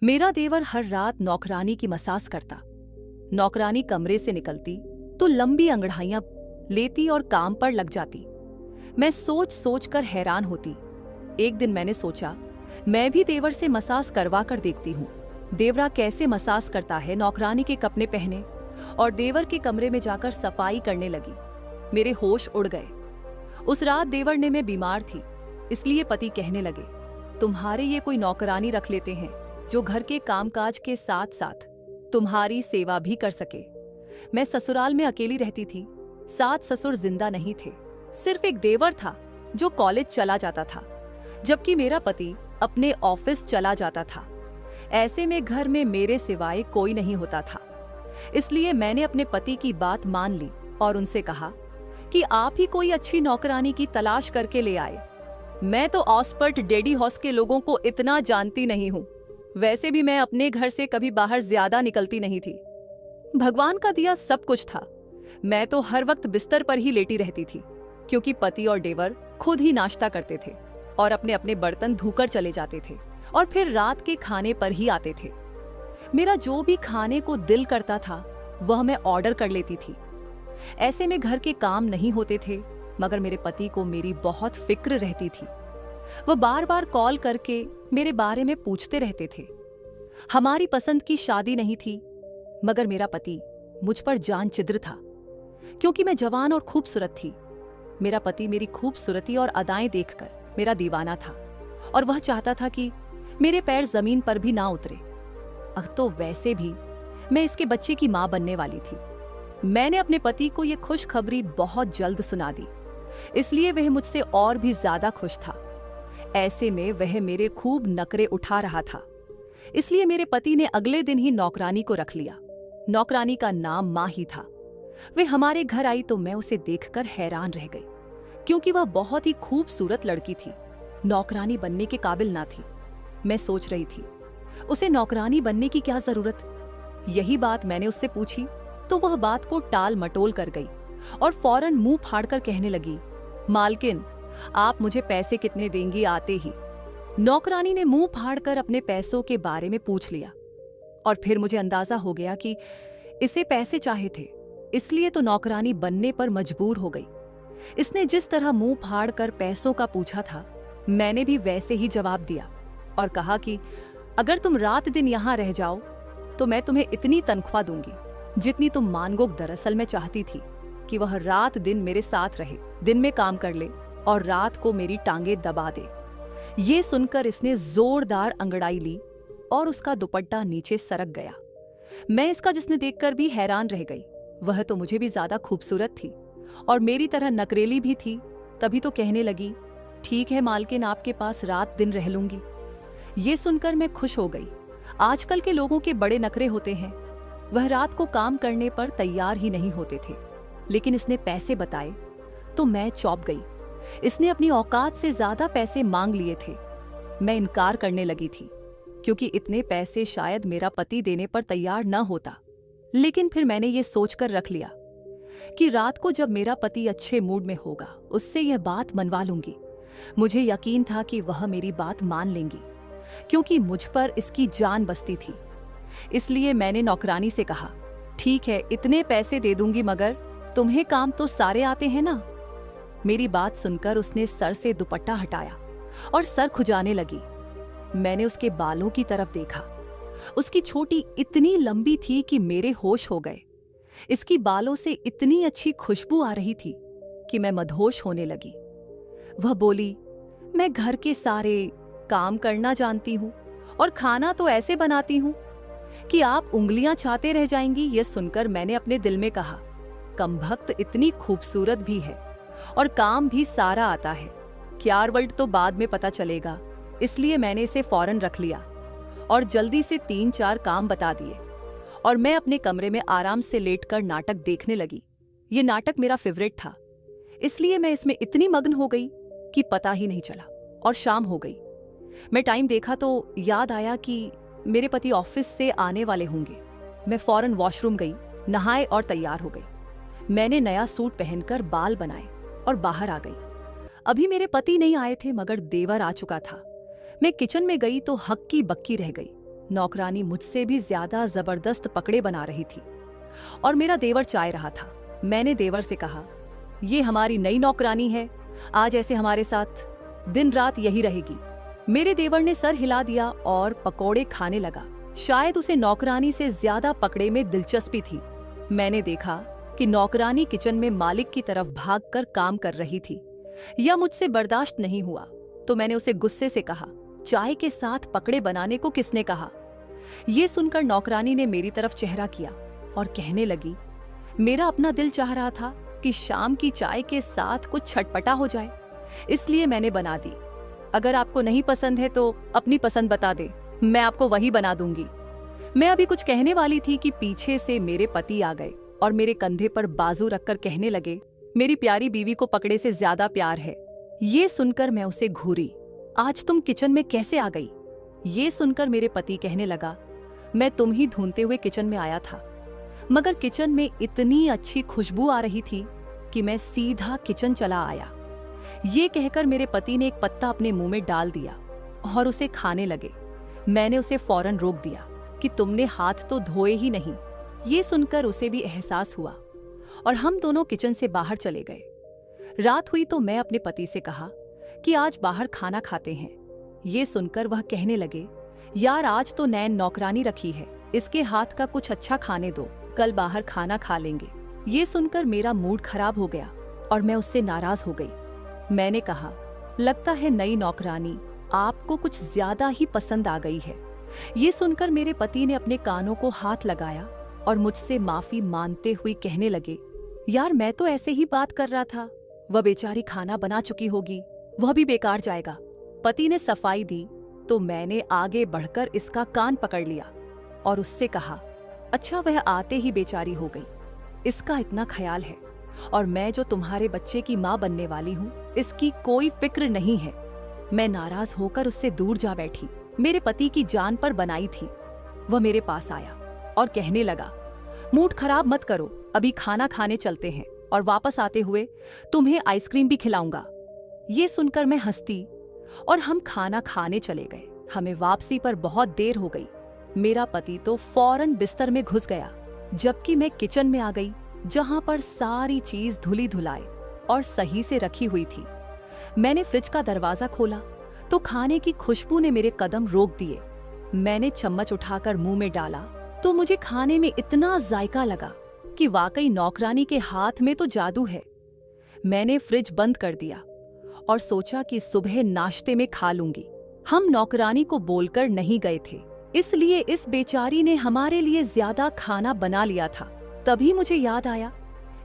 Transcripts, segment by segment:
मेरा देवर हर रात नौकरानी की मसाज करता। नौकरानी कमरे से निकलती तो लंबी अंगड़ाइयां लेती और काम पर लग जाती। मैं सोच सोच कर हैरान होती। एक दिन मैंने सोचा मैं भी देवर से मसाज करवा कर देखती हूँ। देवरा कैसे मसाज करता है। नौकरानी के कपड़े पहने और देवर के कमरे में जाकर सफाई करने लगी। मेरे होश उड़ गए। उस रात देवर ने मैं बीमार थी, इसलिए पति कहने लगे, तुम्हारे ये कोई नौकरानी रख लेते हैं जो घर के कामकाज के साथ साथ तुम्हारी सेवा भी कर सके। मैं ससुराल में अकेली रहती थी। सास ससुर जिंदा नहीं थे, सिर्फ एक देवर था जो कॉलेज चला जाता था, जबकि मेरा पति अपने ऑफिस चला जाता था। ऐसे में घर में मेरे सिवाय कोई नहीं होता था। इसलिए मैंने अपने पति की बात मान ली और उनसे कहा कि आप ही कोई अच्छी नौकरानी की तलाश करके ले आए। मैं तो ऑस्पर्ट डेडी हाउस के लोगों को इतना जानती नहीं हूँ। वैसे भी मैं अपने घर से कभी बाहर ज्यादा निकलती नहीं थी। भगवान का दिया सब कुछ था। मैं तो हर वक्त बिस्तर पर ही लेटी रहती थी, क्योंकि पति और देवर खुद ही नाश्ता करते थे और अपने अपने बर्तन धोकर चले जाते थे और फिर रात के खाने पर ही आते थे। मेरा जो भी खाने को दिल करता था वह मैं ऑर्डर कर लेती थी। ऐसे में घर के काम नहीं होते थे, मगर मेरे पति को मेरी बहुत फिक्र रहती थी। वह बार बार कॉल करके मेरे बारे में पूछते रहते थे। हमारी पसंद की शादी नहीं थी, मगर मेरा पति मुझ पर जान चिद्र था, क्योंकि मैं जवान और खूबसूरत थी। मेरा पति मेरी खूबसूरती और अदाएं देखकर मेरा दीवाना था और वह चाहता था कि मेरे पैर जमीन पर भी ना उतरे। अब तो वैसे भी मैं इसके बच्चे की मां बनने वाली थी। मैंने अपने पति को यह खुशखबरी बहुत जल्द सुना दी, इसलिए वह मुझसे और भी ज्यादा खुश था। ऐसे में वह मेरे खूब नखरे उठा रहा था, इसलिए मेरे पति ने अगले दिन ही नौकरानी को रख लिया। नौकरानी का नाम माँ ही था। वे हमारे घर आई तो मैं उसे देखकर हैरान रह गई, क्योंकि वह बहुत ही खूबसूरत लड़की थी। नौकरानी बनने के काबिल ना थी। मैं सोच रही थी, उसे नौकरानी बनने की क्या जरूरत। यही बात मैंने उससे पूछी तो वह बात को टाल मटोल कर गई और फौरन मुंह फाड़कर कहने लगी, मालकिन आप मुझे पैसे कितने देंगी आते ही। नौकरानी ने मुंह फाड़कर अपने पैसों के बारे में पूछ लिया और फिर मुझे अंदाजा हो गया कि इसे पैसे चाहे थे, इसलिए तो नौकरानी बनने पर मजबूर हो गई। इसने जिस तरह मुंह फाड़कर पैसों का पूछा था, मैंने भी वैसे ही जवाब दिया और कहा कि अगर तुम रात दिन यहां रह जाओ तो मैं तुम्हें इतनी तनख्वाह दूंगी जितनी तुम मांगो। दरअसल मैं चाहती थी कि वह रात दिन मेरे साथ रहे, दिन में काम कर ले और रात को मेरी टांगे दबा दे। ये सुनकर इसने जोरदार अंगड़ाई ली और उसका दुपट्टा नीचे सरक गया। मैं इसका जिसने देखकर भी हैरान रह गई। वह तो मुझे भी ज्यादा खूबसूरत थी और मेरी तरह नकरेली भी थी। तभी तो कहने लगी, ठीक है मालकिन, आपके पास रात दिन रह लूंगी। ये सुनकर मैं खुश हो गई। आजकल के लोगों के बड़े नखरे होते हैं। वह रात को काम करने पर तैयार ही नहीं होते थे, लेकिन इसने पैसे बताए तो मैं चौंक गई। इसने अपनी औकात से ज्यादा पैसे मांग लिए थे। मैं इनकार करने लगी थी, क्योंकि इतने पैसे शायद मेरा पति देने पर तैयार न होता। लेकिन फिर मैंने ये सोचकर रख लिया कि रात को जब मेरा पति अच्छे मूड में होगा उससे यह बात मनवा लूंगी। मुझे यकीन था कि वह मेरी बात मान लेंगी, क्योंकि मुझ पर इसकी जान बसती थी। इसलिए मैंने नौकरानी से कहा, ठीक है इतने पैसे दे दूंगी, मगर तुम्हें काम तो सारे आते हैं ना। मेरी बात सुनकर उसने सर से दुपट्टा हटाया और सर खुजाने लगी। मैंने उसके बालों की तरफ देखा। उसकी छोटी इतनी लंबी थी कि मेरे होश हो गए। इसकी बालों से इतनी अच्छी खुशबू आ रही थी कि मैं मदहोश होने लगी। वह बोली, मैं घर के सारे काम करना जानती हूँ और खाना तो ऐसे बनाती हूँ कि आप उंगलियां चाटते रह जाएंगी। यह सुनकर मैंने अपने दिल में कहा, कमबख्त इतनी खूबसूरत भी है और काम भी सारा आता है। क्यारवर्ल्ड तो बाद में पता चलेगा, इसलिए मैंने इसे फौरन रख लिया और जल्दी से 3-4 काम बता दिए और मैं अपने कमरे में आराम से लेटकर नाटक देखने लगी। ये नाटक मेरा फेवरेट था, इसलिए मैं इसमें इतनी मग्न हो गई कि पता ही नहीं चला और शाम हो गई। मैं टाइम देखा तो याद आया कि मेरे पति ऑफिस से आने वाले होंगे। मैं फौरन वॉशरूम गई, नहाए और तैयार हो गई। मैंने नया सूट पहनकर बाल बनाए और बाहर आ गई। अभी मेरे पति नहीं आए थे, मगर देवर आ चुका था। मैं किचन में गई तो हक्की बक्की रह गई। नौकरानी मुझसे भी ज्यादा जबरदस्त पकड़े बना रही थी और मेरा देवर चाय रहा था। मैंने देवर से कहा, ये हमारी नई नौकरानी है, आज ऐसे हमारे साथ दिन रात यही रहेगी। मेरे देवर ने सर हिला दिया और पकौड़े खाने लगा। शायद उसे नौकरानी से ज्यादा पकड़े में दिलचस्पी थी। मैंने देखा कि नौकरानी किचन में मालिक की तरफ भागकर काम कर रही थी। यह मुझसे बर्दाश्त नहीं हुआ तो मैंने उसे गुस्से से कहा, चाय के साथ पकड़े बनाने को किसने कहा? ये सुनकर नौकरानी ने मेरी तरफ चेहरा किया और कहने लगी, मेरा अपना दिल चाह रहा था कि शाम की चाय के साथ कुछ छटपटा हो जाए, इसलिए मैंने बना दी। अगर आपको नहीं पसंद है तो अपनी पसंद बता दे, मैं आपको वही बना दूंगी। मैं अभी कुछ कहने वाली थी कि पीछे से मेरे पति आ गए और मेरे कंधे पर बाजू रखकर कहने लगे, मेरी प्यारी बीवी को पकड़े से ज्यादा प्यार है। ये सुनकर मैं उसे घूरी, आज तुम किचन में कैसे आ गई? ये सुनकर मेरे पति कहने लगा, मैं तुम ही ढूंढते हुए किचन में आया था, मगर किचन में इतनी अच्छी खुशबू आ रही थी कि मैं सीधा किचन चला आया। ये कहकर मेरे पति ने एक पत्ता अपने मुंह में डाल दिया और उसे खाने लगे। मैंने उसे फौरन रोक दिया कि तुमने हाथ तो धोए ही नहीं। ये सुनकर उसे भी एहसास हुआ और हम दोनों किचन से बाहर चले गए। रात हुई तो मैं अपने पति से कहा कि आज बाहर खाना खाते हैं। ये सुनकर वह कहने लगे, यार आज तो नैन नौकरानी रखी है, इसके हाथ का कुछ अच्छा खाने दो, कल बाहर खाना खा लेंगे। ये सुनकर मेरा मूड खराब हो गया और मैं उससे नाराज हो गई। मैंने कहा, लगता है नई नौकरानी आपको कुछ ज्यादा ही पसंद आ गई है। ये सुनकर मेरे पति ने अपने कानों को हाथ लगाया और मुझसे माफी मांगते हुए कहने लगे, यार मैं तो ऐसे ही बात कर रहा था, वह बेचारी खाना बना चुकी होगी, वह भी बेकार जाएगा। पति ने सफाई दी तो मैंने आगे बढ़कर इसका कान पकड़ लिया और उससे कहा, अच्छा वह आते ही बेचारी हो गई, इसका इतना ख्याल है और मैं जो तुम्हारे बच्चे की माँ बनने वाली हूँ इसकी कोई फिक्र नहीं है। मैं नाराज होकर उससे दूर जा बैठी। मेरे पति की जान पर बनाई थी। वह मेरे पास आया और कहने लगा, मूड खराब मत करो, अभी खाना खाने चलते हैं और वापस आते हुए तुम्हें आइसक्रीम भी खिलाऊंगा। ये सुनकर मैं हंसती और हम खाना खाने चले गए। हमें वापसी पर बहुत देर हो गई। मेरा पति तो फौरन बिस्तर में घुस गया, जबकि मैं किचन में आ गई जहां पर सारी चीज धुली धुलाई और सही से रखी हुई थी। मैंने फ्रिज का दरवाजा खोला तो खाने की खुशबू ने मेरे कदम रोक दिए। मैंने चम्मच उठाकर मुंह में डाला तो मुझे खाने में इतना जायका लगा कि वाकई नौकरानी के हाथ में तो जादू है। मैंने फ्रिज बंद कर दिया और सोचा कि सुबह नाश्ते में खा लूंगी। हम नौकरानी को बोलकर नहीं गए थे, इसलिए इस बेचारी ने हमारे लिए ज्यादा खाना बना लिया था। तभी मुझे याद आया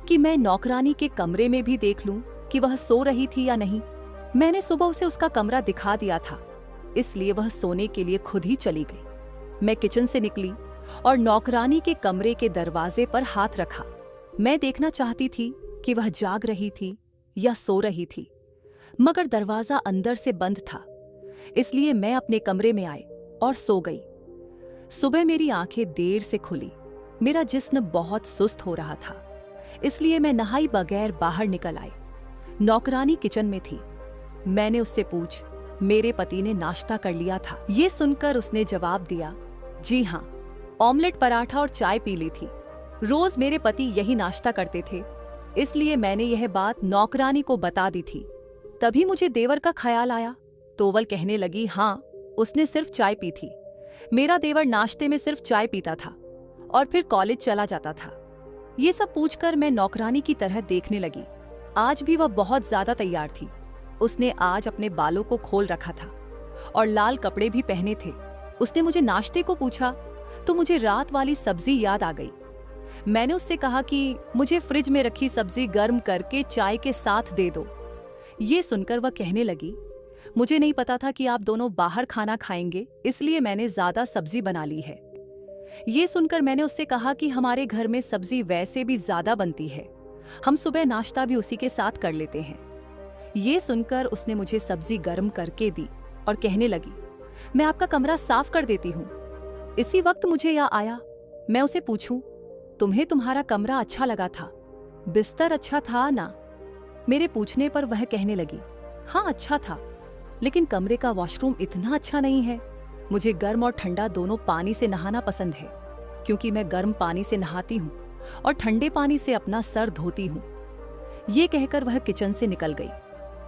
कि मैं नौकरानी के कमरे में भी देख लूं कि वह सो रही थी या नहीं। मैंने सुबह उसे उसका कमरा दिखा दिया था, इसलिए वह सोने के लिए खुद ही चली गई। मैं किचन से निकली और नौकरानी के कमरे के दरवाजे पर हाथ रखा। मैं देखना चाहती थी कि वह जाग रही थी या सो रही थी, मगर दरवाजा अंदर से बंद था, इसलिए मैं अपने कमरे में आई और सो गई। सुबह मेरी आंखें देर से खुली। मेरा जिस्म बहुत सुस्त हो रहा था, इसलिए मैं नहाई बगैर बाहर निकल आई। नौकरानी किचन में थी। मैंने उससे पूछ, मेरे पति ने नाश्ता कर लिया था? ये सुनकर उसने जवाब दिया, जी हाँ, ऑमलेट पराठा और चाय पी ली थी। रोज मेरे पति यही नाश्ता करते थे, इसलिए मैंने यह बात नौकरानी को बता दी थी। तभी मुझे देवर का ख्याल आया। तोवल कहने लगी, हाँ, उसने सिर्फ चाय पी थी। मेरा देवर नाश्ते में सिर्फ चाय पीता था और फिर कॉलेज चला जाता था। ये सब पूछकर मैं नौकरानी की तरह देखने लगी। आज भी वह बहुत ज्यादा तैयार थी। उसने आज अपने बालों को खोल रखा था और लाल कपड़े भी पहने थे। उसने मुझे नाश्ते को पूछा तो मुझे रात वाली सब्जी याद आ गई। मैंने उससे कहा कि मुझे फ्रिज में रखी सब्जी गर्म करके चाय के साथ दे दो। ये सुनकर वह कहने लगी, मुझे नहीं पता था कि आप दोनों बाहर खाना खाएंगे, इसलिए मैंने ज्यादा सब्जी बना ली है। ये सुनकर मैंने उससे कहा कि हमारे घर में सब्जी वैसे भी ज्यादा बनती है, हम सुबह नाश्ता भी उसी के साथ कर लेते हैं। ये सुनकर उसने मुझे सब्जी गर्म करके दी और कहने लगी, मैं आपका कमरा साफ कर देती हूँ। इसी वक्त मुझे यह आया, मैं उसे पूछूं, तुम्हें तुम्हारा कमरा अच्छा लगा था? बिस्तर अच्छा था ना? मेरे पूछने पर वह कहने लगी, हाँ अच्छा था, लेकिन कमरे का वॉशरूम इतना अच्छा नहीं है। मुझे गर्म और ठंडा दोनों पानी से नहाना पसंद है, क्योंकि मैं गर्म पानी से नहाती हूँ और ठंडे पानी से अपना सर धोती हूँ। ये कहकर वह किचन से निकल गई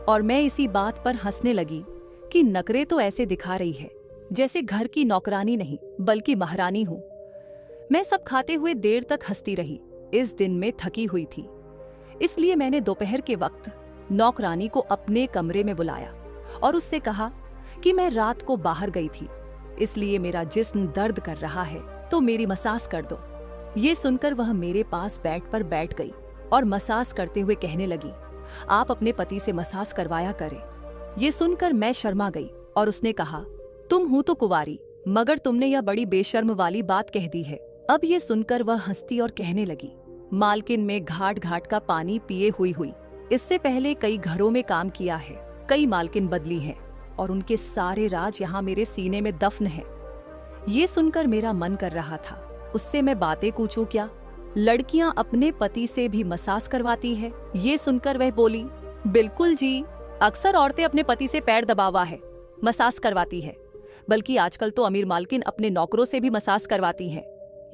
और मैं इसी बात पर हंसने लगी कि नखरे तो ऐसे दिखा रही है जैसे घर की नौकरानी नहीं बल्कि महारानी हूं। मैं सब खाते हुए देर तक हंसती रही। इस दिन में थकी हुई थी, इसलिए मैंने दोपहर के वक्त नौकरानी को अपने कमरे में बुलाया और उससे कहा कि मैं रात को बाहर गई थी, इसलिए मेरा जिस्म दर्द कर रहा है, तो मेरी मसाज कर दो। ये सुनकर वह मेरे पास बेड पर बैठ गई और मसाज करते हुए कहने लगी, आप अपने पति से मसाज करवाया करें। ये सुनकर मैं शर्मा गई और उसने कहा, तुम हूं तो कुंवारी, मगर तुमने यह बड़ी बेशर्म वाली बात कह दी है। अब ये सुनकर वह हंसती और कहने लगी, मालकिन में घाट घाट का पानी पिए हुई। इससे पहले कई घरों में काम किया है, कई मालकिन बदली हैं और उनके सारे राज यहाँ मेरे सीने में दफन है। ये सुनकर मेरा मन कर रहा था उससे मैं बातें पूछूं क्या। लड़कियां अपने पति से भी मसाज करवाती है? ये सुनकर वह बोली, बिल्कुल जी, अक्सर औरतें अपने पति से पैर दबावा है मसाज करवाती है, बल्कि आजकल तो अमीर मालकिन अपने नौकरों से भी मसाज करवाती है।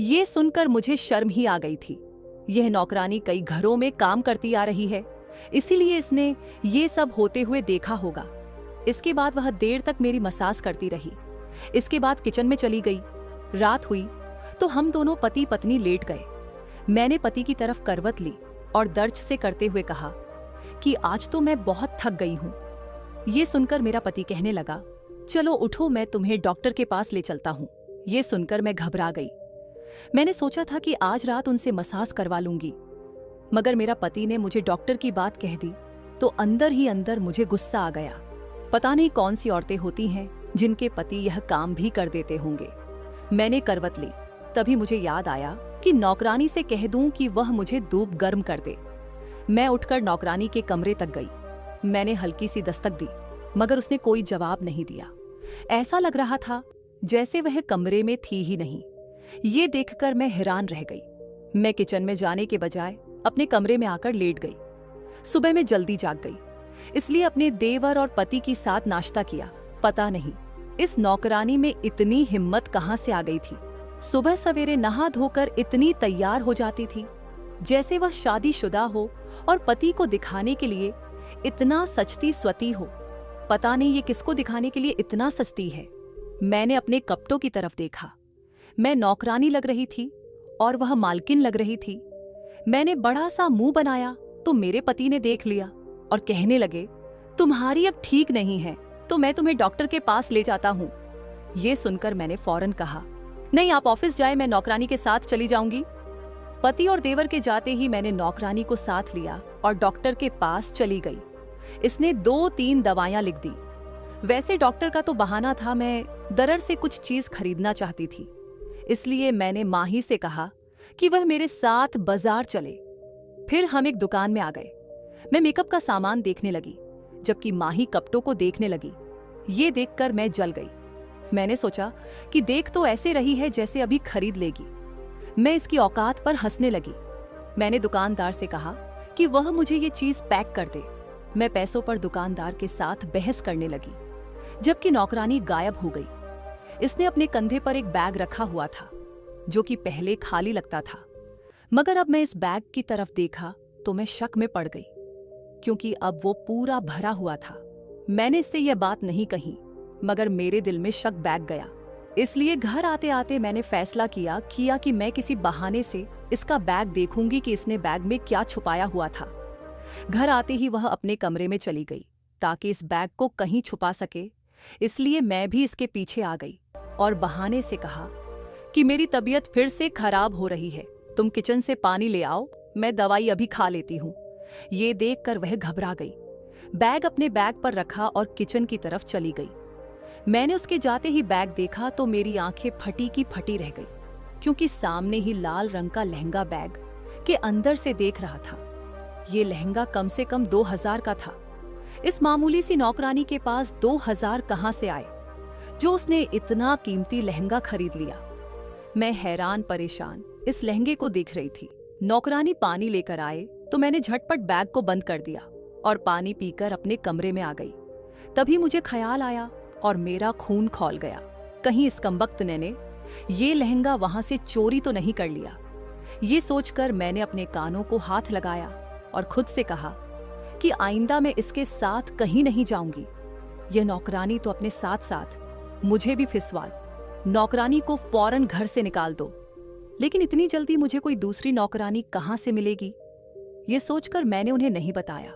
ये सुनकर मुझे शर्म ही आ गई थी। यह नौकरानी कई घरों में काम करती आ रही है, इसीलिए इसने ये सब होते हुए देखा होगा। इसके बाद वह देर तक मेरी मसाज करती रही। इसके बाद किचन में चली गई। रात हुई तो हम दोनों पति पत्नी लेट गए। मैंने पति की तरफ करवट ली और दर्द से करते हुए कहा कि आज तो मैं बहुत थक गई हूँ। ये सुनकर मेरा पति कहने लगा, चलो उठो, मैं तुम्हें डॉक्टर के पास ले चलता हूँ। ये सुनकर मैं घबरा गई। मैंने सोचा था कि आज रात उनसे मसाज करवा लूंगी, मगर मेरा पति ने मुझे डॉक्टर की बात कह दी तो अंदर ही अंदर मुझे गुस्सा आ गया। पता नहीं कौन सी औरतें होती हैं जिनके पति यह काम भी कर देते होंगे। मैंने करवट ली, तभी मुझे याद आया कि नौकरानी से कह दूं कि वह मुझे दूध गर्म कर दे। मैं उठकर नौकरानी के कमरे तक गई। मैंने हल्की सी दस्तक दी, मगर उसने कोई जवाब नहीं दिया। ऐसा लग रहा था जैसे वह कमरे में थी ही नहीं। ये देखकर मैं हैरान रह गई। मैं किचन में जाने के बजाय अपने कमरे में आकर लेट गई। सुबह में जल्दी जाग गई, इसलिए अपने देवर और पति के साथ नाश्ता किया। पता नहीं इस नौकरानी में इतनी हिम्मत कहां से आ गई थी। सुबह सवेरे नहा धोकर इतनी तैयार हो जाती थी जैसे वह शादीशुदा हो और पति को दिखाने के लिए इतना सचती स्वती हो। पता नहीं ये किसको दिखाने के लिए इतना सचती है। मैंने अपने कपड़ों की तरफ देखा। मैं नौकरानी लग रही थी और वह मालकिन लग रही थी। मैंने बड़ा सा मुंह बनाया तो मेरे पति ने देख लिया और कहने लगे, तुम्हारी अब ठीक नहीं है, तो मैं तुम्हें डॉक्टर के पास ले जाता हूँ। ये सुनकर मैंने फौरन कहा, नहीं, आप ऑफिस जाए, मैं नौकरानी के साथ चली जाऊंगी। पति और देवर के जाते ही मैंने नौकरानी को साथ लिया और डॉक्टर के पास चली गई। इसने 2-3 दवाइयां लिख दी। वैसे डॉक्टर का तो बहाना था, मैं दरअसल से कुछ चीज खरीदना चाहती थी, इसलिए मैंने माही से कहा कि वह मेरे साथ बाजार चले। फिर हम एक दुकान में आ गए। मैं मेकअप का सामान देखने लगी, जबकि माही कपड़ों को देखने लगी। ये देखकर मैं जल गई। मैंने सोचा कि देख तो ऐसे रही है जैसे अभी खरीद लेगी। मैं इसकी औकात पर हंसने लगी। मैंने दुकानदार से कहा कि वह मुझे ये चीज पैक कर दे। मैं पैसों पर दुकानदार के साथ बहस करने लगी, जबकि नौकरानी गायब हो गई। इसने अपने कंधे पर एक बैग रखा हुआ था, जो कि पहले खाली लगता था, मगर अब मैं इस बैग की तरफ देखा तो मैं शक में पड़ गई, क्योंकि अब वो पूरा भरा हुआ था। मैंने इससे यह बात नहीं कही, मगर मेरे दिल में शक बैठ गया। इसलिए घर आते आते मैंने फैसला किया कि मैं किसी बहाने से इसका बैग देखूंगी कि इसने बैग में क्या छुपाया हुआ था। घर आते ही वह अपने कमरे में चली गई ताकि इस बैग को कहीं छुपा सके। इसलिए मैं भी इसके पीछे आ गई और बहाने से कहा कि मेरी तबीयत फिर से खराब हो रही है, तुम किचन से पानी ले आओ, मैं दवाई अभी खा लेती हूँ। ये देखकर वह घबरा गई, बैग अपने बैग पर रखा और किचन की तरफ चली गई। मैंने उसके जाते ही बैग देखा तो मेरी आंखें फटी की फटी रह गई, क्योंकि सामने ही लाल रंग का लहंगा बैग के अंदर से देख रहा था। ये लहंगा कम से कम 2000 का था। इस मामूली सी नौकरानी के पास 2000 कहां से आए, जो उसने इतना कीमती लहंगा खरीद लिया। मैं हैरान परेशान इस लहंगे को देख रही थी। नौकरानी पानी लेकर आए तो मैंने झटपट बैग को बंद कर दिया और पानी पीकर अपने कमरे में आ गई। तभी मुझे ख्याल आया और मेरा खून खौल गया। कहीं इस कमबख्त ने ये लहंगा वहां से चोरी तो नहीं कर लिया। ये सोचकर मैंने अपने कानों को हाथ लगाया और खुद से कहा कि आइंदा मैं इसके साथ कहीं नहीं जाऊंगी। यह नौकरानी तो अपने साथ साथ मुझे भी फिसवाल, नौकरानी को फौरन घर से निकाल दो। लेकिन इतनी जल्दी मुझे कोई दूसरी नौकरानी कहां से मिलेगी, ये सोचकर मैंने उन्हें नहीं बताया।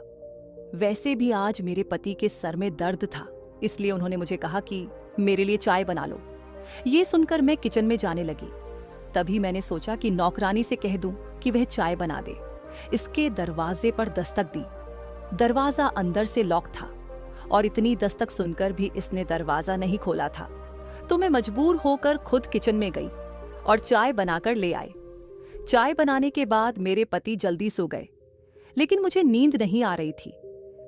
वैसे भी आज मेरे पति के सर में दर्द था, इसलिए उन्होंने मुझे कहा कि मेरे लिए चाय बना लो। ये सुनकर मैं किचन में जाने लगी। तभी मैंने सोचा कि नौकरानी से कह दूं कि वह चाय बना दे। इसके दरवाजे पर दस्तक दी। दरवाजा अंदर से लॉक था और इतनी दस्तक सुनकर भी इसने दरवाजा नहीं खोला था, तो मैं मजबूर होकर खुद किचन में गई और चाय बनाकर ले आए। चाय बनाने के बाद मेरे पति जल्दी सो गए, लेकिन मुझे नींद नहीं आ रही थी।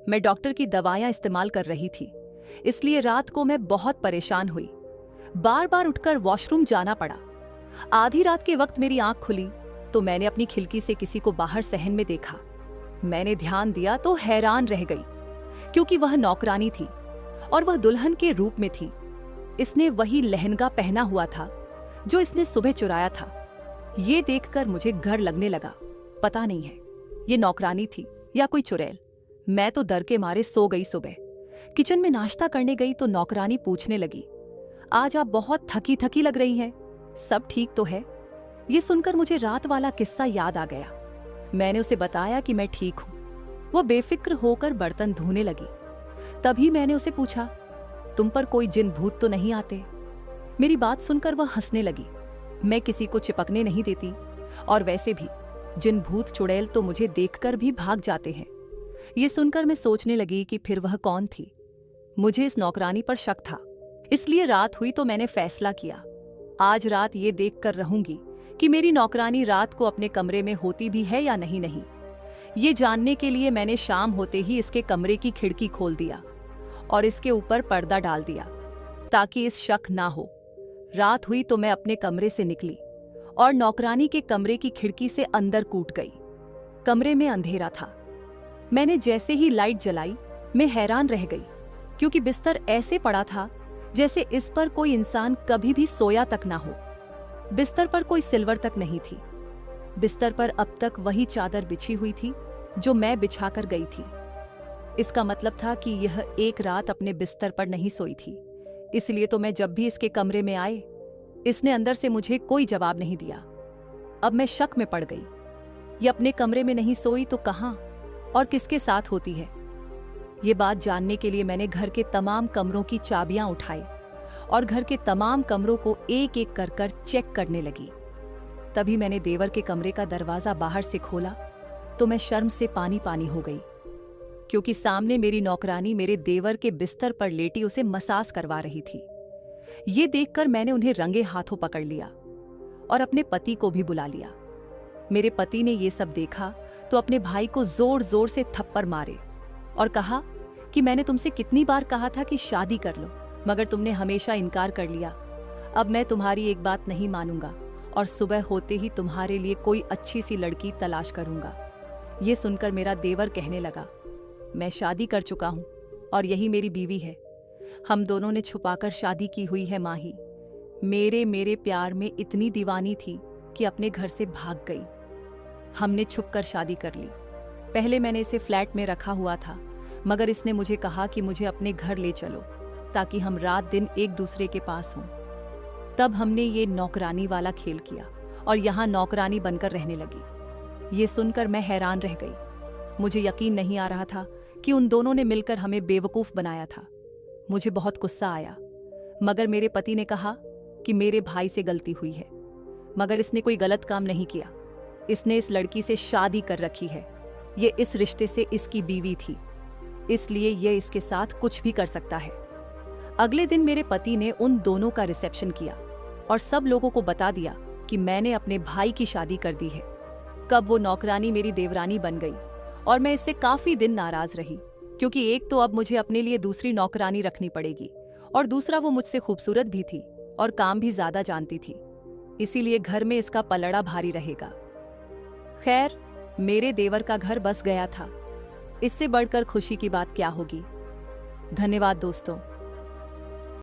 मैं डॉक्टर की दवाइयां इस्तेमाल कर रही थी, इसलिए रात को मैं बहुत परेशान हुई। बार बार उठकर वॉशरूम जाना पड़ा। आधी रात के वक्त मेरी आंख खुली तो मैंने अपनी खिड़की से किसी को बाहर सहन में देखा। मैंने ध्यान दिया तो हैरान रह गई, क्योंकि वह नौकरानी थी और वह दुल्हन के रूप में थी। इसने वही लहंगा पहना हुआ था जो इसने सुबह चुराया था। ये देखकर मुझे डर लगने लगा। पता नहीं है ये नौकरानी थी या कोई चुड़ैल। मैं तो डर के मारे सो गई। सुबह किचन में नाश्ता करने गई तो नौकरानी पूछने लगी, आज आप बहुत थकी थकी लग रही हैं, सब ठीक तो है? ये सुनकर मुझे रात वाला किस्सा याद आ गया। मैंने उसे बताया कि मैं ठीक हूं। वो बेफिक्र होकर बर्तन धोने लगी। तभी मैंने उसे पूछा, तुम पर कोई जिन भूत तो नहीं आते? मेरी बात सुनकर वह हंसने लगी। मैं किसी को चिपकने नहीं देती, और वैसे भी जिन भूत चुड़ैल तो मुझे देखकर भी भाग जाते हैं। ये सुनकर मैं सोचने लगी कि फिर वह कौन थी। मुझे इस नौकरानी पर शक था, इसलिए रात हुई तो मैंने फैसला किया, आज रात ये देखकर रहूंगी कि मेरी नौकरानी रात को अपने कमरे में होती भी है या नहीं। ये जानने के लिए मैंने शाम होते ही इसके कमरे की खिड़की खोल दिया और इसके ऊपर पर्दा डाल दिया, ताकि इस शक ना हो। रात हुई तो मैं अपने कमरे से निकली और नौकरानी के कमरे की खिड़की से अंदर कूद गई। कमरे में अंधेरा था। मैंने जैसे ही लाइट जलाई, मैं हैरान रह गई, क्योंकि बिस्तर ऐसे पड़ा था जैसे इस पर कोई इंसान कभी भी सोया तक ना हो। बिस्तर पर कोई सिल्वर तक नहीं थी। बिस्तर पर अब तक वही चादर बिछी हुई थी जो मैं बिछाकर गई थी। इसका मतलब था कि यह एक रात अपने बिस्तर पर नहीं सोई थी। इसलिए तो मैं जब भी इसके कमरे में आए, इसने अंदर से मुझे कोई जवाब नहीं दिया। अब मैं शक में पड़ गई। ये अपने कमरे में नहीं सोई तो कहां और किसके साथ होती है? ये बात जानने के लिए मैंने घर के तमाम कमरों की चाबियां उठाई और घर के तमाम कमरों को एक एक कर चेक करने लगी। तभी मैंने देवर के कमरे का दरवाजा बाहर से खोला तो मैं शर्म से पानी पानी हो गई, क्योंकि सामने मेरी नौकरानी मेरे देवर के बिस्तर पर लेटी उसे मसाज करवा रही थी। ये देखकर मैंने उन्हें रंगे हाथों पकड़ लिया और अपने पति को भी बुला लिया। मेरे पति ने ये सब देखा तो अपने भाई को जोर जोर से थप्पड़ मारे और कहा कि मैंने तुमसे कितनी बार कहा था कि शादी कर लो, मगर तुमने हमेशा इनकार कर लिया। अब मैं तुम्हारी एक बात नहीं मानूंगा और सुबह होते ही तुम्हारे लिए कोई अच्छी सी लड़की तलाश करूंगा। ये सुनकर मेरा देवर कहने लगा, मैं शादी कर चुका हूं और यही मेरी बीवी है। हम दोनों ने छुपाकर शादी की हुई है। माही मेरे प्यार में इतनी दीवानी थी कि अपने घर से भाग गई। हमने छुपकर शादी कर ली। पहले मैंने इसे फ्लैट में रखा हुआ था, मगर इसने मुझे कहा कि मुझे अपने घर ले चलो ताकि हम रात दिन एक दूसरे के पास हों। तब हमने ये नौकरानी वाला खेल किया और यहाँ नौकरानी बनकर रहने लगी। ये सुनकर मैं हैरान रह गई। मुझे यकीन नहीं आ रहा था कि उन दोनों ने मिलकर हमें बेवकूफ़ बनाया था। मुझे बहुत गुस्सा आया, मगर मेरे पति ने कहा कि मेरे भाई से गलती हुई है, मगर इसने कोई गलत काम नहीं किया। इसने इस लड़की से शादी कर रखी है। ये इस रिश्ते से इसकी बीवी थी, इसलिए ये इसके साथ कुछ भी कर सकता है। अगले दिन मेरे पति ने उन दोनों का रिसेप्शन किया और सब लोगों को बता दिया कि मैंने अपने भाई की शादी कर दी है। कब वो नौकरानी मेरी देवरानी बन गई और मैं इससे काफी दिन नाराज रही, क्योंकि एक तो अब मुझे अपने लिए दूसरी नौकरानी रखनी पड़ेगी और दूसरा वो मुझसे खूबसूरत भी थी और काम भी ज्यादा जानती थी। इसीलिए घर में इसका पलड़ा भारी रहेगा। खैर, मेरे देवर का घर बस गया था। इससे बढ़कर खुशी की बात क्या होगी। धन्यवाद दोस्तों।